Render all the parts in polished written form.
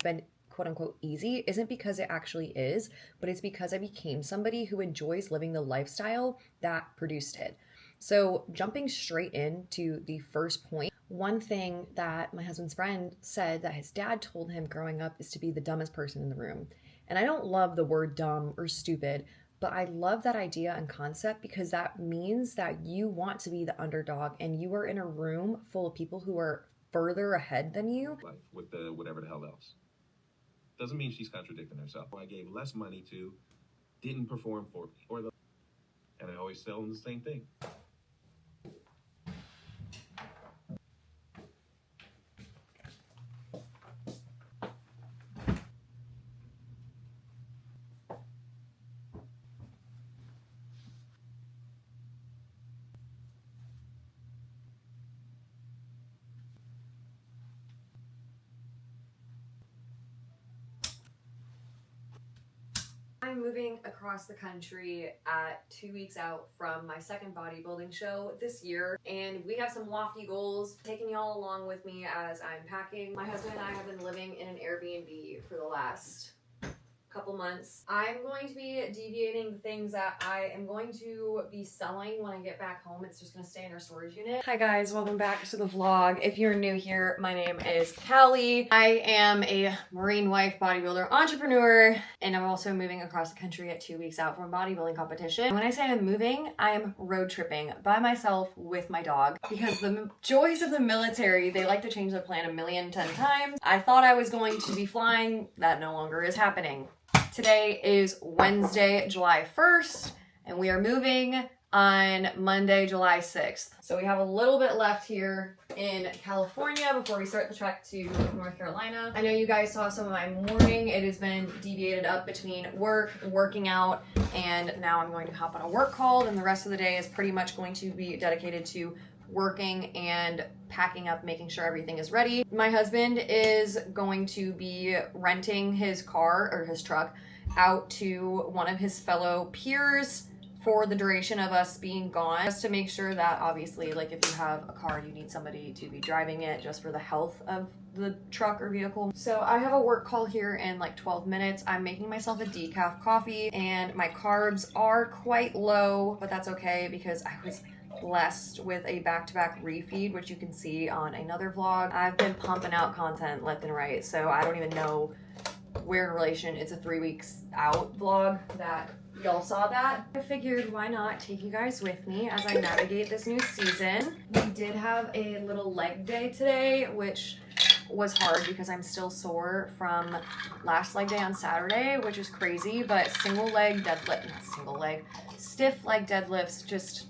been quote unquote easy isn't because it actually is, but it's because I became somebody who enjoys living the lifestyle that produced it. So jumping straight into the first point, one thing that my husband's friend said that his dad told him growing up is to be the dumbest person in the room. And I don't love the word dumb or stupid, but I love that idea and concept because that means that you want to be the underdog and you are in a room full of people who are further ahead than you. Like with the whatever the hell else. Doesn't mean she's contradicting herself. I gave less money to, didn't perform for me, and I always tell them the same thing. I'm moving across the country at 2 weeks out from my second bodybuilding show this year, and we have some lofty goals. Taking y'all along with me as I'm packing. My husband and I have been living in an Airbnb for the last couple months. I'm going to be deviating the things that I am going to be selling when I get back home. It's just going to stay in our storage unit. Hi guys, welcome back to the vlog. If you're new here, my name is Callie. I am a Marine wife, bodybuilder, entrepreneur, and I'm also moving across the country at 2 weeks out from a bodybuilding competition. When I say I'm moving, I am road tripping by myself with my dog because the joys of the military, they like to change their plan 1,000,010 times. I thought I was going to be flying. That no longer is happening. Today is Wednesday, July 1st, and we are moving on Monday, July 6th. So we have a little bit left here in California before we start the trek to North Carolina. I know you guys saw some of my morning. It has been deviated up between work, working out, and now I'm going to hop on a work call, and the rest of the day is pretty much going to be dedicated to working and packing up, making sure everything is ready. My husband is going to be renting his car or his truck out to one of his fellow peers for the duration of us being gone, just to make sure that obviously, like, if you have a car, you need somebody to be driving it just for the health of the truck or vehicle. So I have a work call here in like 12 minutes. I'm making myself a decaf coffee and my carbs are quite low, but that's okay because I was blessed with a back-to-back refeed, which you can see on another vlog. I've been pumping out content left and right, so I don't even know where in relation it's a 3 weeks out vlog that y'all saw that. I figured why not take you guys with me as I navigate this new season. We did have a little leg day today, which was hard because I'm still sore from last leg day on Saturday, which is crazy, but stiff leg deadlifts just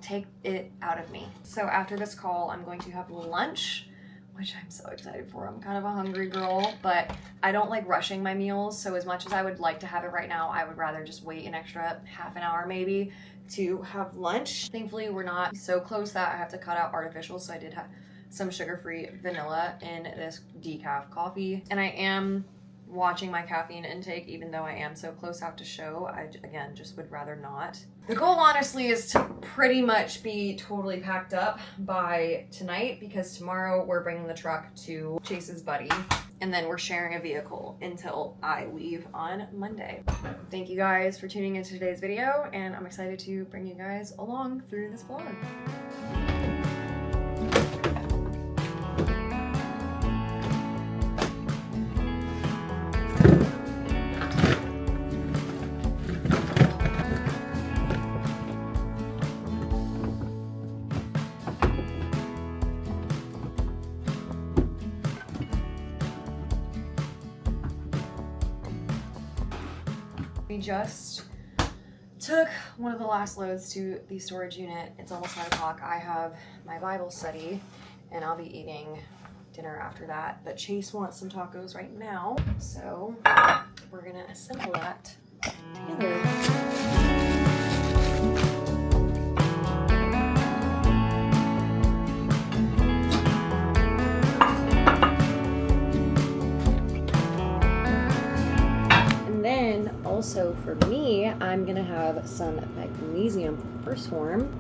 take it out of me. So after this call, I'm going to have lunch, which I'm so excited for. I'm kind of a hungry girl, but I don't like rushing my meals. So as much as I would like to have it right now, I would rather just wait an extra half an hour maybe to have lunch. Thankfully, we're not so close that I have to cut out artificial. So I did have some sugar-free vanilla in this decaf coffee. And I am watching my caffeine intake, even though I am so close out to show. I, again, just would rather not. The goal, honestly, is to pretty much be totally packed up by tonight because tomorrow we're bringing the truck to Chase's buddy and then we're sharing a vehicle until I leave on Monday. Thank you guys for tuning into today's video, and I'm excited to bring you guys along through this vlog. We just took one of the last loads to the storage unit. It's almost 9 o'clock. I have my Bible study and I'll be eating dinner after that. But Chase wants some tacos right now, so we're gonna assemble that together. Also for me, I'm gonna have some magnesium first form.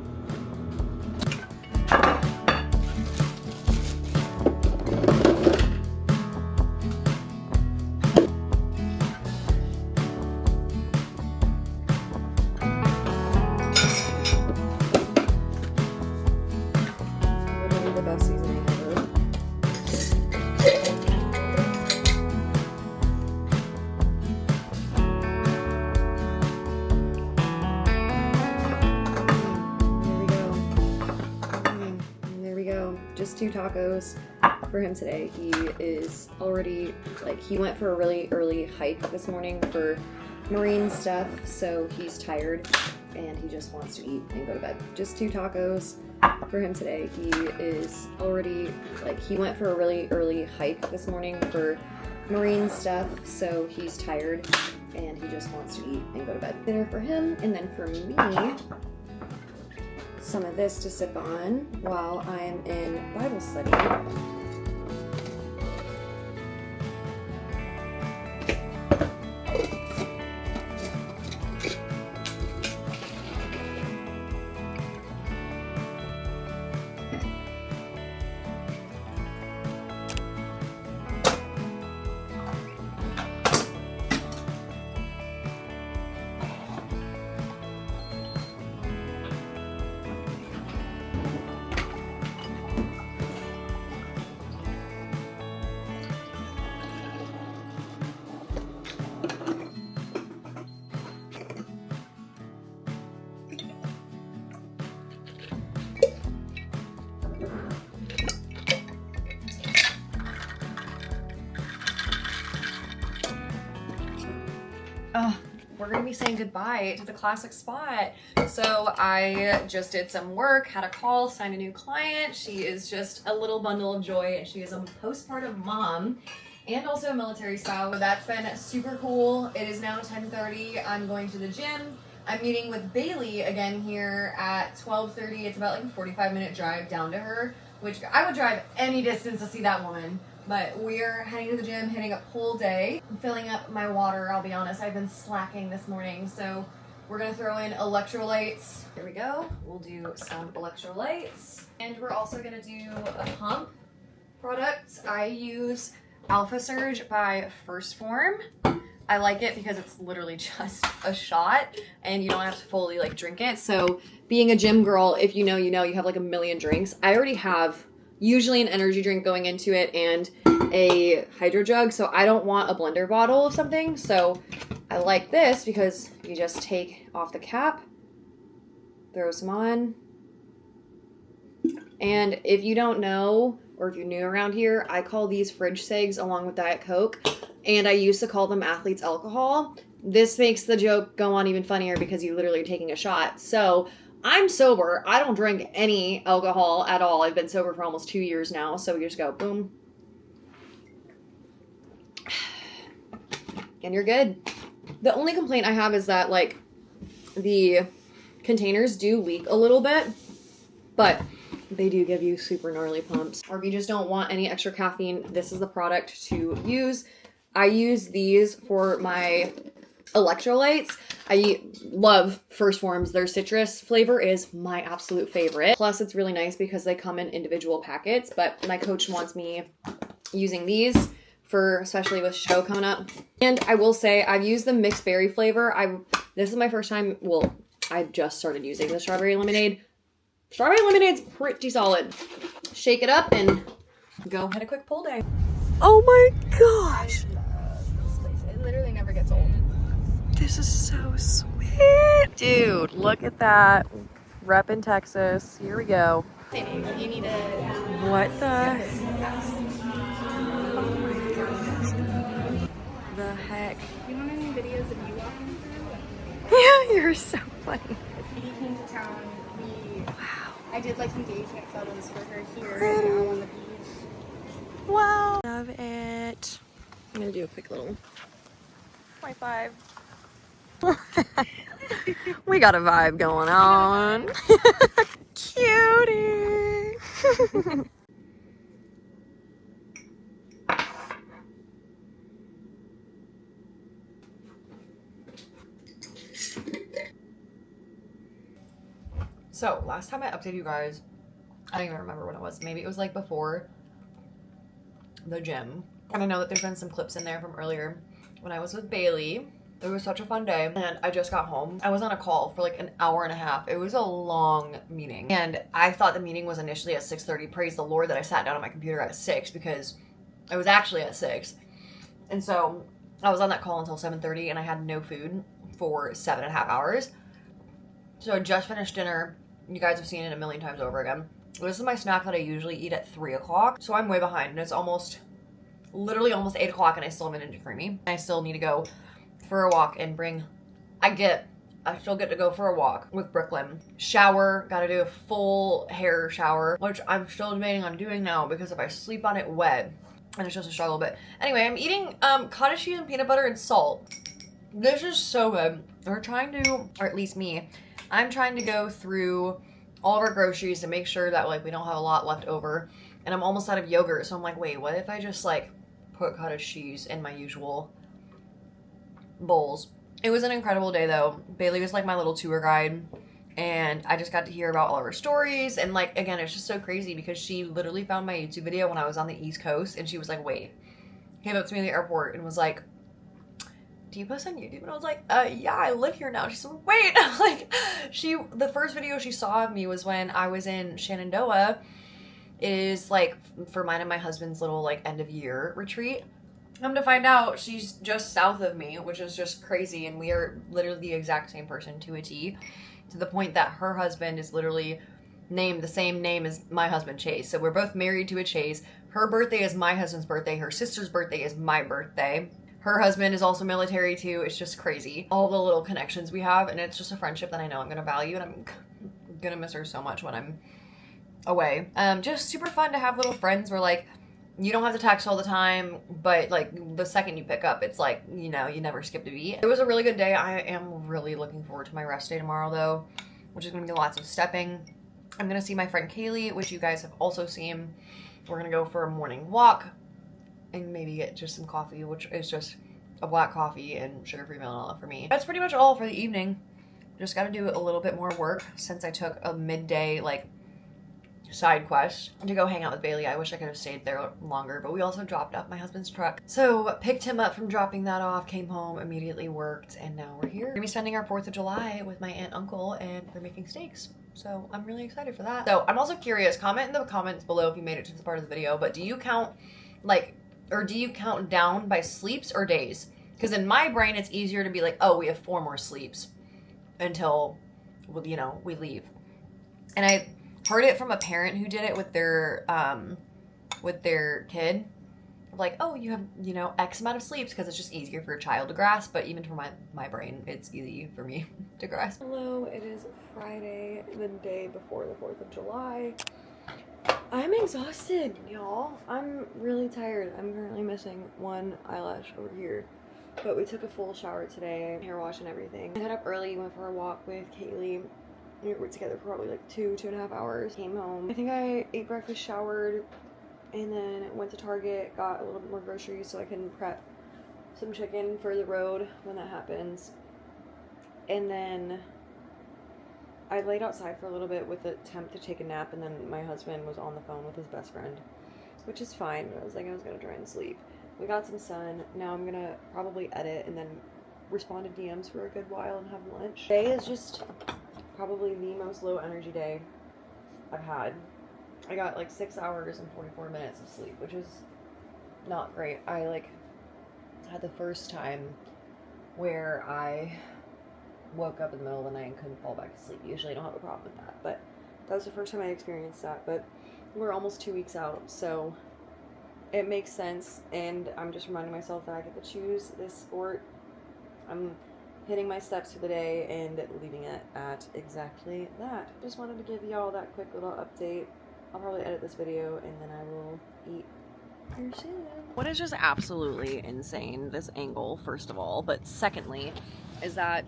2 tacos for him today. He is already, like, he went for a really early hike this morning for marine stuff, so he's tired and he just wants to eat and go to bed. Just 2 tacos for him today. He is already, like, he went for a really early hike this morning for marine stuff, so he's tired and he just wants to eat and go to bed. Dinner for him, and then for me, some of this to sip on while I'm in Bible study. We're gonna be saying goodbye to the classic spot. So I just did some work, had a call, signed a new client. She is just a little bundle of joy, and she is a postpartum mom and also a military spouse. So that's been super cool. It is now 10:30. I'm going to the gym. I'm meeting with Bailey again here at 12:30. It's about like a 45-minute drive down to her, which I would drive any distance to see that woman. But we're heading to the gym, hitting a pull day. I'm filling up my water, I'll be honest. I've been slacking this morning, so we're gonna throw in electrolytes. Here we go. We'll do some electrolytes. And we're also gonna do a pump product. I use Alpha Surge by First Form. I like it because it's literally just a shot and you don't have to fully like drink it. So being a gym girl, if you know, you know, you have like a million drinks. I already have usually an energy drink going into it and a hydro jug, so I don't want a blender bottle of something. So I like this because you just take off the cap, throw some on, and if you don't know, or if you're new around here, I call these fridge cigs along with Diet Coke, and I used to call them athlete's alcohol. This makes the joke go on even funnier because you literally are taking a shot. So I'm sober. I don't drink any alcohol at all. I've been sober for almost 2 years now. So you just go boom. And you're good. The only complaint I have is that like the containers do leak a little bit, but they do give you super gnarly pumps. Or if you just don't want any extra caffeine, this is the product to use. I use these for my electrolytes. I love First Forms. Their citrus flavor is my absolute favorite. Plus it's really nice because they come in individual packets, but my coach wants me using these for, especially with show coming up. And I will say I've used the mixed berry flavor. This is my first time, well, I just started using the strawberry lemonade. Strawberry lemonade's pretty solid. Shake it up and go hit a quick pull day. Oh my gosh. It literally never gets old. This is so sweet. Dude, look at that. Rep in Texas. Here we go. You need a... What the? Oh my gosh. The heck? You want any videos of you walking through? Yeah, you're so funny. He came to town. Wow. I did like engagement photos for her here and now on the beach. Wow. Love it. I'm gonna do a quick little 25. We got a vibe going on. Cutie. So last time I updated you guys, I don't even remember when it was. Maybe it was like before the gym. And I know that there's been some clips in there from earlier when I was with Bailey. It was such a fun day, and I just got home. I was on a call for like an hour and a half. It was a long meeting, and I thought the meeting was initially at 6:30. Praise the Lord that I sat down on my computer at 6 because it was actually at 6. And so I was on that call until 7:30, and I had no food for 7.5 hours. So I just finished dinner. You guys have seen it a million times over again. This is my snack that I usually eat at 3 o'clock. So I'm way behind and it's literally almost 8 o'clock and I still haven't Ninja Creamy. I still need to go for a walk and I still get to go for a walk with Brooklyn. Shower, gotta do a full hair shower, which I'm still debating on doing now because if I sleep on it wet, and it's just a struggle. But anyway, I'm eating cottage cheese and peanut butter and salt. This is so good. We're trying to, or at least me, I'm trying to go through all of our groceries to make sure that like we don't have a lot left over. And I'm almost out of yogurt, so I'm like, wait, what if I just like put cottage cheese in my usual bowls? It was an incredible day though. Bailey was like my little tour guide and I just got to hear about all of her stories. And like, again, it's just so crazy because she literally found my YouTube video when I was on the East Coast and she was like, wait, came up to me in the airport and was like, do you post on YouTube? And I was like, yeah, I live here now. She's like, wait, like the first video she saw of me was when I was in Shenandoah. It is like for mine and my husband's little like end of year retreat. Come to find out, she's just south of me, which is just crazy. And we are literally the exact same person to a T, to the point that her husband is literally named the same name as my husband, Chase. So we're both married to a Chase. Her birthday is my husband's birthday. Her sister's birthday is my birthday. Her husband is also military too. It's just crazy. All the little connections we have. And it's just a friendship that I know I'm going to value. And I'm going to miss her so much when I'm away. Just super fun to have little friends where like, you don't have to text all the time, but like the second you pick up, it's like, you know, you never skip a beat. It was a really good day. I am really looking forward to my rest day tomorrow though, which is going to be lots of stepping. I'm going to see my friend Kaylee, which you guys have also seen. We're going to go for a morning walk and maybe get just some coffee, which is just a black coffee and sugar-free vanilla for me. That's pretty much all for the evening. Just got to do a little bit more work since I took a midday like side quest to go hang out with Bailey. I wish I could have stayed there longer, but we also dropped off my husband's truck. So picked him up from dropping that off, came home, immediately worked, and now we're here. We're gonna be spending our 4th of July with my aunt and uncle, and they're making steaks. So I'm really excited for that. So I'm also curious, comment in the comments below if you made it to this part of the video, but do you count like, or do you count down by sleeps or days? Because in my brain, it's easier to be like, oh, we have 4 more sleeps until, well, you know, we leave. And I heard it from a parent who did it with their kid. Like, oh, you have, you know, X amount of sleeps because it's just easier for a child to grasp. But even for my brain, it's easy for me to grasp. Hello, it is Friday, the day before the 4th of July. I'm exhausted, y'all. I'm really tired. I'm currently missing one eyelash over here. But we took a full shower today, hair wash and everything. I got up early, went for a walk with Kaylee. We were together for probably like 2.5 hours. Came home. I think I ate breakfast, showered, and then went to Target, got a little bit more groceries so I can prep some chicken for the road when that happens. And then I laid outside for a little bit with the attempt to take a nap, and then my husband was on the phone with his best friend, which is fine. I was like, I was gonna try and sleep. We got some sun. Now I'm gonna probably edit and then respond to DMs for a good while and have lunch. Today is just probably the most low energy day I've had. I got like 6 hours and 44 minutes of sleep, which is not great. I like had the first time where I woke up in the middle of the night and couldn't fall back to sleep. Usually I don't have a problem with that, but that was the first time I experienced that. But we're almost 2 weeks out, so it makes sense, and I'm just reminding myself that I get to choose this sport. I'm hitting my steps for the day and leaving it at exactly that. Just wanted to give y'all that quick little update. I'll probably edit this video and then I will eat here soon. What is just absolutely insane, this angle, first of all, but secondly, is that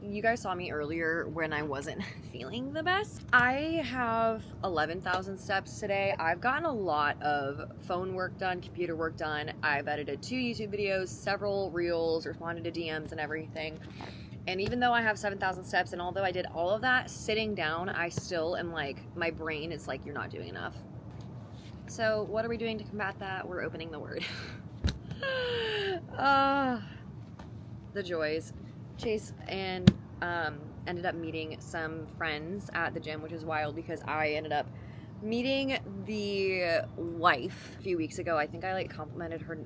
you guys saw me earlier when I wasn't feeling the best. I have 11,000 steps today. I've gotten a lot of phone work done, computer work done. I've edited 2 YouTube videos, several reels, responded to DMs and everything. And even though I have 7,000 steps, and although I did all of that, sitting down, I still am like, my brain is like, you're not doing enough. So what are we doing to combat that? We're opening the Word. The joys. Chase and ended up meeting some friends at the gym, which is wild because I ended up meeting the wife a few weeks ago. I think I like complimented her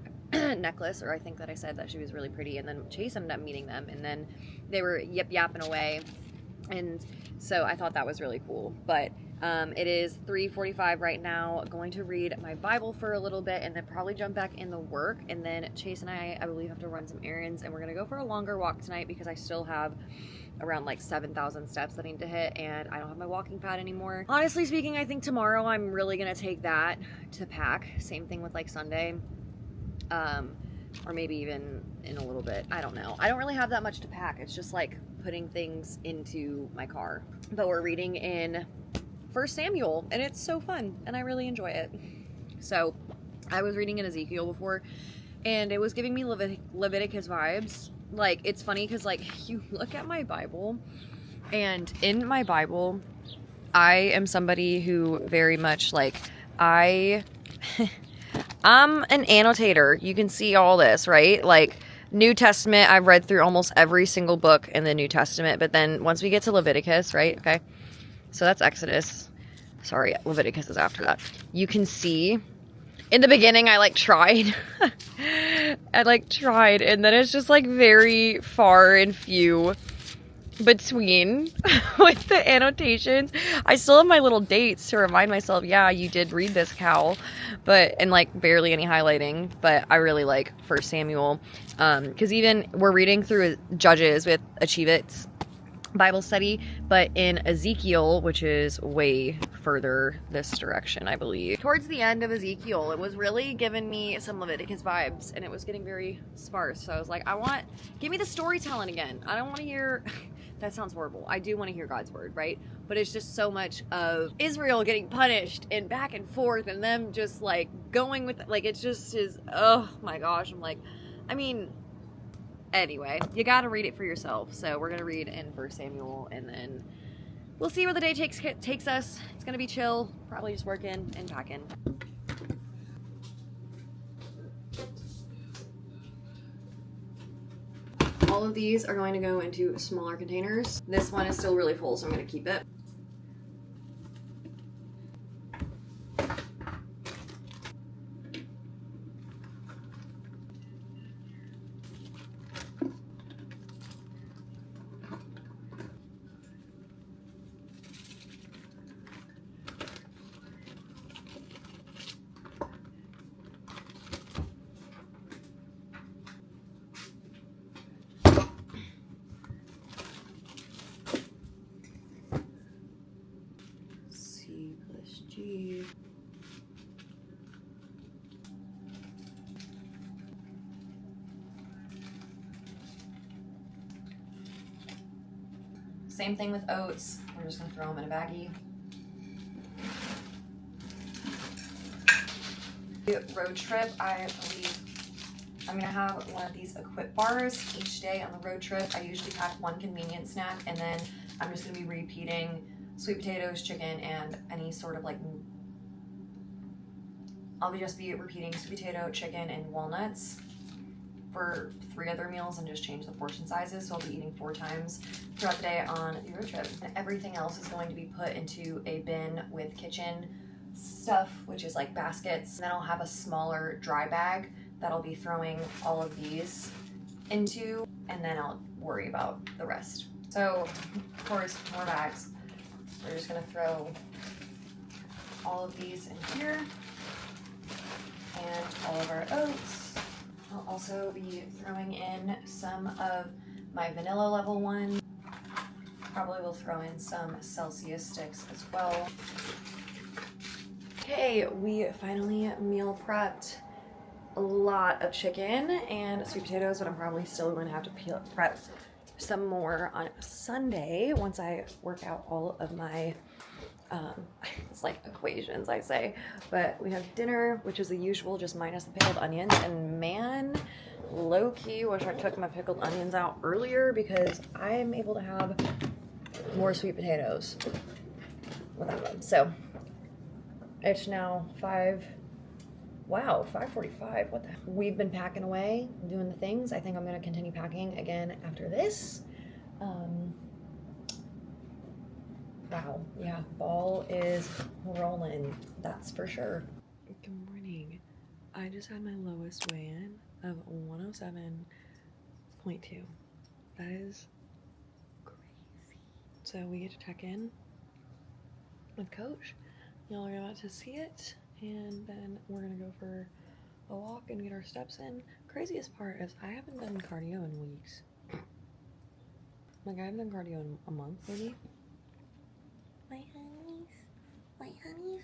necklace, or I think that I said that she was really pretty, and then Chase ended up meeting them, and then they were yip yapping away, and so I thought that was really cool. But It is 3:45 right now. Going to read my Bible for a little bit and then probably jump back in the work. And then Chase and I believe, have to run some errands, and we're gonna go for a longer walk tonight because I still have around like 7,000 steps that I need to hit, and I don't have my walking pad anymore. Honestly speaking, I think tomorrow I'm really gonna take that to pack. Same thing with like Sunday, or maybe even in a little bit. I don't know. I don't really have that much to pack. It's just like putting things into my car. But we're reading in 1 Samuel, and it's so fun, and I really enjoy it. So I was reading in Ezekiel before, and it was giving me Leviticus vibes. Like, it's funny because like you look at my Bible, and in my Bible I am somebody who very much like I'm an annotator. You can see all this, right? Like New Testament, I've read through almost every single book in the New Testament, but then once we get to Leviticus, right? Okay, so that's Exodus. Sorry, Leviticus is after that. You can see in the beginning I like tried and then it's just like very far and few between with the annotations. I still have my little dates to remind myself, yeah, you did read this, Cal, and like barely any highlighting. But I really like 1 Samuel, because even we're reading through Judges with Achievit's Bible study, but in Ezekiel, which is way further this direction, I believe. Towards the end of Ezekiel, it was really giving me some Leviticus vibes, and it was getting very sparse. So I was like, give me the storytelling again. I don't want to hear, that sounds horrible. I do want to hear God's word, right? But it's just so much of Israel getting punished and back and forth, and them just like going with, like, it just is, oh my gosh. I'm like, I mean, anyway, you gotta read it for yourself. So we're gonna read in 1 Samuel, and then we'll see where the day takes us. It's gonna be chill, probably just working and packing. All of these are going to go into smaller containers. This one is still really full, so I'm gonna keep it. C+G. Same thing with oats. We're just gonna throw them in a baggie. Road trip, I believe I'm gonna have one of these equip bars each day on the road trip. I usually pack one convenient snack, and then I'm just gonna be repeating sweet potatoes, chicken, and any sort of like, I'll just be repeating sweet potato, chicken, and walnuts for 3 other meals, and just change the portion sizes. So I'll be eating 4 times throughout the day on the road trip. And everything else is going to be put into a bin with kitchen stuff, which is like baskets. And then I'll have a smaller dry bag that I'll be throwing all of these into, and then I'll worry about the rest. So of course, more bags. We're just gonna throw all of these in here, and all of our oats. I'll also be throwing in some of my vanilla level 1. Probably will throw in some Celsius sticks as well. Okay, we finally meal prepped a lot of chicken and sweet potatoes, but I'm probably still going to have to prep some more on Sunday once I work out all of my it's like equations, I say. But we have dinner, which is the usual, just minus the pickled onions. And man, low-key wish I took my pickled onions out earlier, because I am able to have more sweet potatoes without them. So it's now 5:45. What the heck? We've been packing away, doing the things. I think I'm going to continue packing again after this. Wow, yeah, ball is rolling, that's for sure. Good morning. I just had my lowest weigh-in of 107.2. That is crazy. So we get to check in with Coach. Y'all are about to see it, and then we're gonna go for a walk and get our steps in. Craziest part is I haven't done cardio in weeks. Like, I haven't done cardio in a month, maybe. My honeys. My honeys.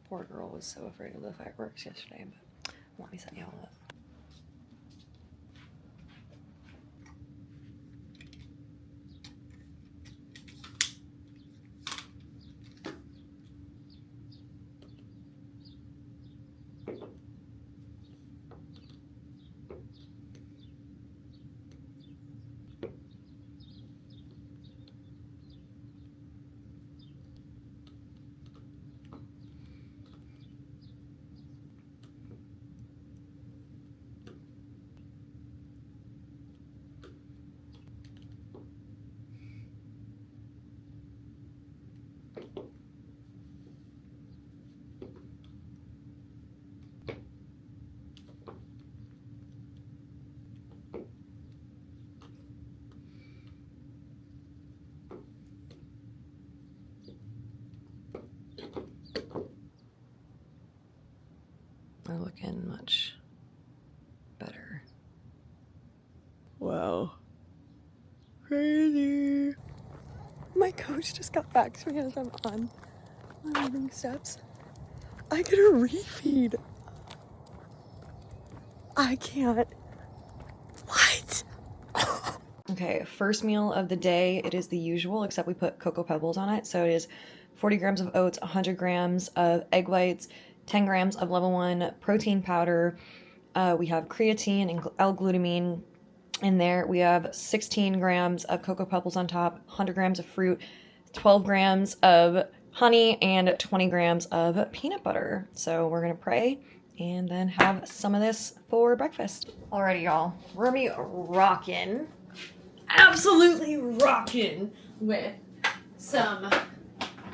Poor girl was so afraid of the fireworks yesterday, but let me set y'all up. Are looking much better. Wow. Crazy. My coach just got back to me as I'm on my moving steps. I get a refeed. I can't. What? Okay, first meal of the day. It is the usual, except we put Cocoa Pebbles on it. So it is 40 grams of oats, 100 grams of egg whites, 10 grams of level 1 protein powder. We have creatine and L-glutamine in there. We have 16 grams of Cocoa Pebbles on top, 100 grams of fruit, 12 grams of honey, and 20 grams of peanut butter. So we're gonna pray and then have some of this for breakfast. Alrighty, y'all. We're gonna be rocking, absolutely rocking with some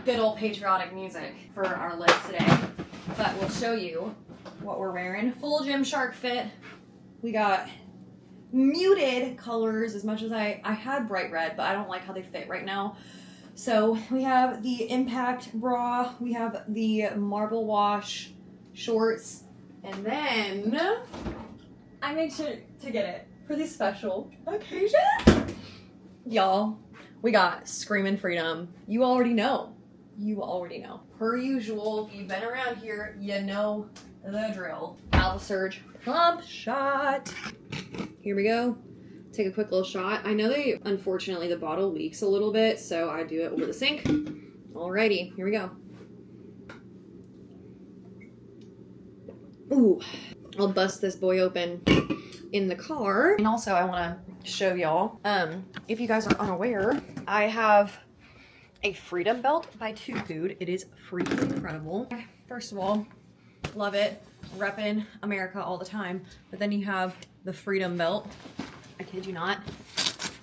good old patriotic music for our legs today. But we'll show you what we're wearing. Full Gymshark fit. We got muted colors as much as I had bright red, but I don't like how they fit right now. So we have the Impact bra, we have the Marble Wash shorts, and then I made sure to get it for this special occasion. Y'all, we got Screamin' Freedom. You already know. You already know. Per usual, if you've been around here, you know the drill. Alpha Surge Pump Shot. Here we go. Take a quick little shot. I know unfortunately, the bottle leaks a little bit, so I do it over the sink. Alrighty, here we go. Ooh, I'll bust this boy open in the car. And also, I want to show y'all, if you guys are unaware, I have a Freedom Belt by Two Food. It is freaking incredible. First of all, love it. Reppin' America all the time. But then you have the Freedom Belt. I kid you not.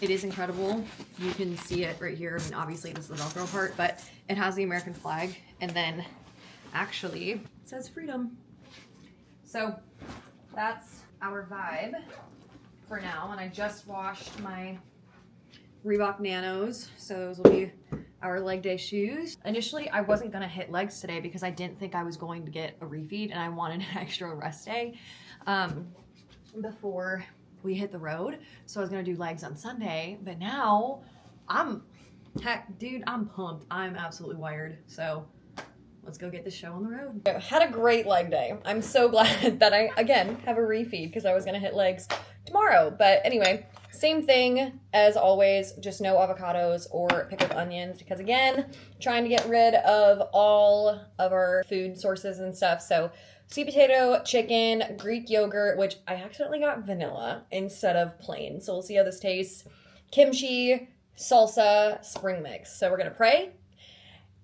It is incredible. You can see it right here. I mean, obviously this is the Velcro part, but it has the American flag. And then actually it says freedom. So that's our vibe for now. And I just washed my Reebok Nanos. So those will be our leg day shoes. Initially, I wasn't gonna hit legs today because I didn't think I was going to get a refeed and I wanted an extra rest day before we hit the road. So I was gonna do legs on Sunday, but now dude, I'm pumped. I'm absolutely wired. So let's go get this show on the road. I had a great leg day. I'm so glad that I, again, have a refeed because I was gonna hit legs tomorrow. But anyway, same thing as always, just no avocados or pickled onions because again, trying to get rid of all of our food sources and stuff. So sweet potato, chicken, Greek yogurt, which I accidentally got vanilla instead of plain. So we'll see how this tastes. Kimchi, salsa, spring mix. So we're gonna pray,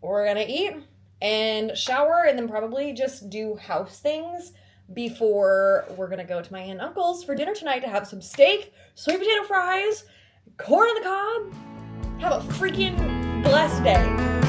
we're gonna eat and shower and then probably just do house things before we're gonna go to my aunt and uncle's for dinner tonight to have some steak, sweet potato fries, corn on the cob. Have a freaking blessed day.